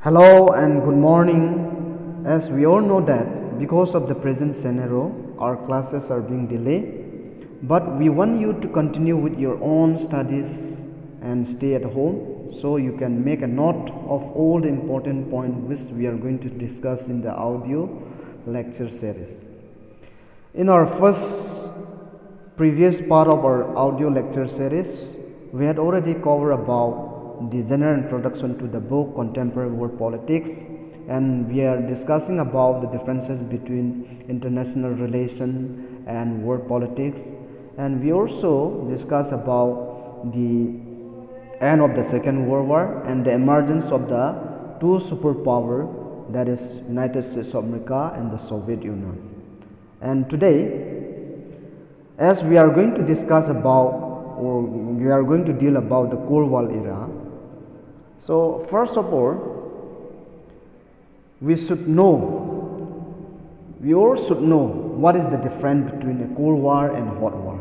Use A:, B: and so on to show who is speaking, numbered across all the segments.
A: Hello and good morning. As we all know that because of the present scenario, our classes are being delayed, but we want you to continue with your own studies and stay at home so you can make a note of all the important points which we are going to discuss in the audio lecture series. In our previous part of our audio lecture series, we had already covered about the general introduction to the book Contemporary World Politics, and we are discussing about the differences between international relation and world politics, and we also discuss about the end of the Second World War and the emergence of the two superpower, that is United States of America and the Soviet Union. And today, as we are going to discuss about, or we are going to deal about the Cold War era. So first of all, we all should know what is the difference between a Cold War and a Hot War.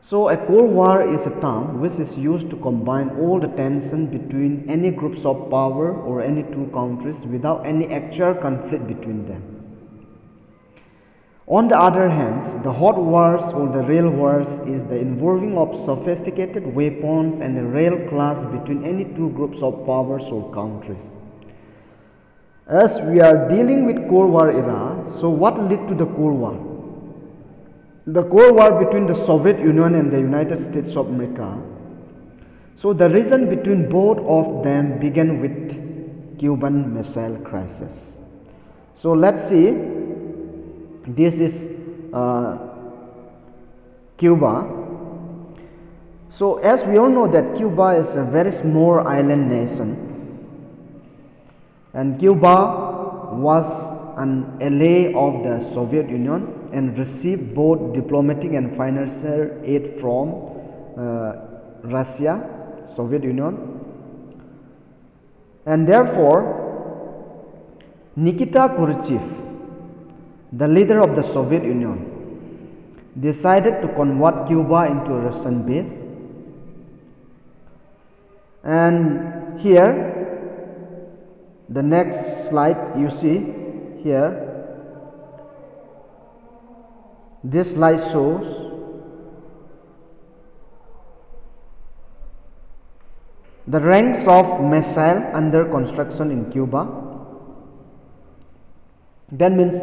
A: So a Cold War is a term which is used to combine all the tension between any groups of power or any two countries without any actual conflict between them. On the other hand, the hot wars or the real wars is the involving of sophisticated weapons and a real clash between any two groups of powers or countries. As we are dealing with Cold War era, so what led to the Cold War? The Cold War between the Soviet Union and the United States of America. So the reason between both of them began with Cuban Missile Crisis. So let's see. This is Cuba. So as we all know that Cuba is a very small island nation, and Cuba was an ally of the Soviet Union and received both diplomatic and financial aid from Russia, Soviet Union, and therefore Nikita Khrushchev, the leader of the Soviet Union, decided to convert Cuba into a Russian base. And here, the next slide you see here, this slide shows the ranks of missile under construction in Cuba. That means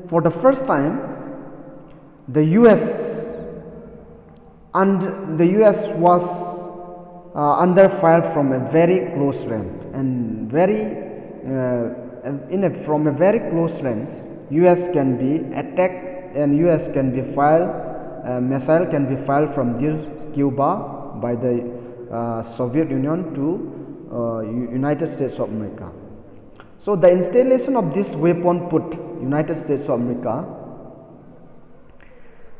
A: for the first time, the US was under fire from a very close range, and from a very close range, US can be attacked, and US can be missile can be fired from this Cuba by the Soviet Union to United States of America. So the installation of this weapon put United States of America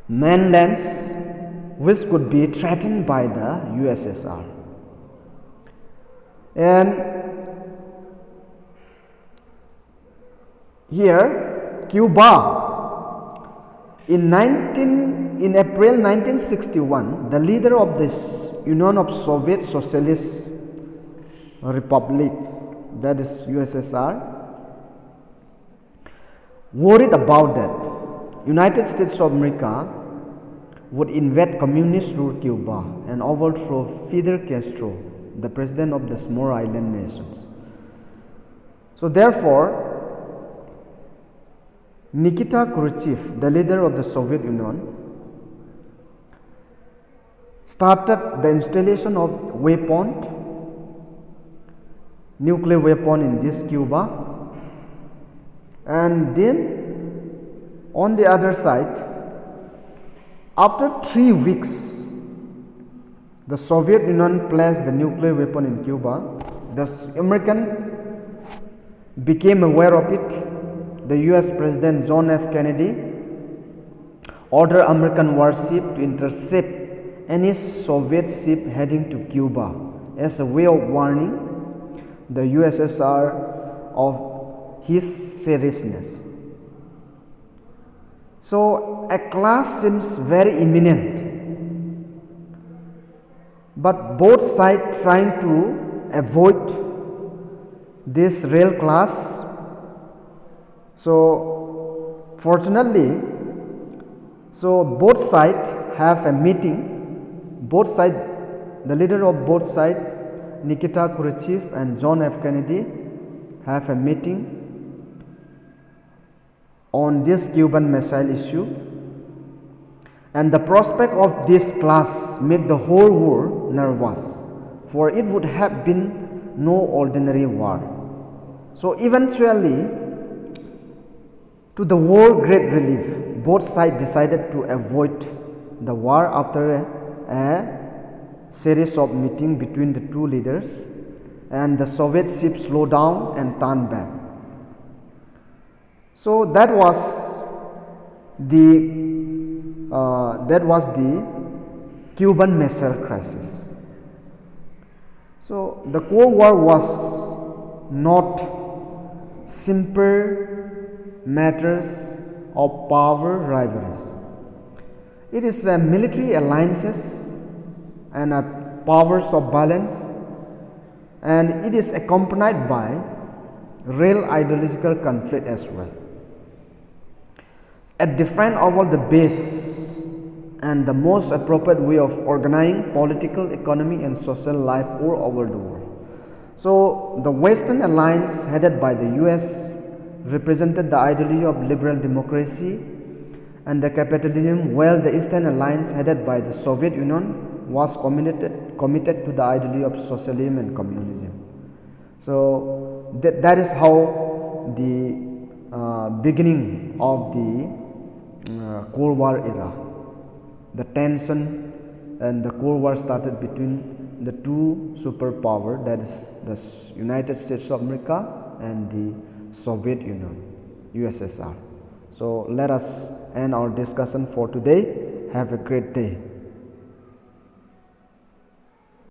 A: mainlands which could be threatened by the USSR. And here Cuba in April 1961, the leader of this Union of Soviet Socialist Republic, that is USSR, worried about that United States of America would invade communist ruled Cuba and overthrow Fidel Castro, the president of the small island nations. So therefore, Nikita Khrushchev, the leader of the Soviet Union, started the installation of nuclear weapon in this Cuba. And then on the other side, after 3 weeks, the Soviet Union placed the nuclear weapon in Cuba. The American became aware of it. The US President John F. Kennedy ordered American warship to intercept any Soviet ship heading to Cuba as a way of warning the USSR of his seriousness. So a clash seems very imminent, but both sides trying to avoid this rail class. So fortunately, so both sides have a meeting. Both sides, the leader of both sides, Nikita Khrushchev and John F. Kennedy, have a meeting on this Cuban Missile issue, and the prospect of this clash made the whole world nervous, for it would have been no ordinary war. So eventually, to the world great relief, both sides decided to avoid the war after a series of meetings between the two leaders, and the Soviet ships slowed down and turned back. So that was the Cuban Missile Crisis. So the Cold War was not simple matters of power rivalries. It is a military alliances and a powers of balance, and it is accompanied by real ideological conflict as well. At define over the base and the most appropriate way of organizing political, economic and social life all over the world. So the Western Alliance headed by the US represented the ideology of liberal democracy and the capitalism, while the Eastern Alliance headed by the Soviet Union was committed to the ideology of socialism and communism. So that is how the beginning of the Cold War era. The tension and the Cold War started between the two superpowers, that is the United States of America and the Soviet Union, USSR. So let us end our discussion for today. Have a great day.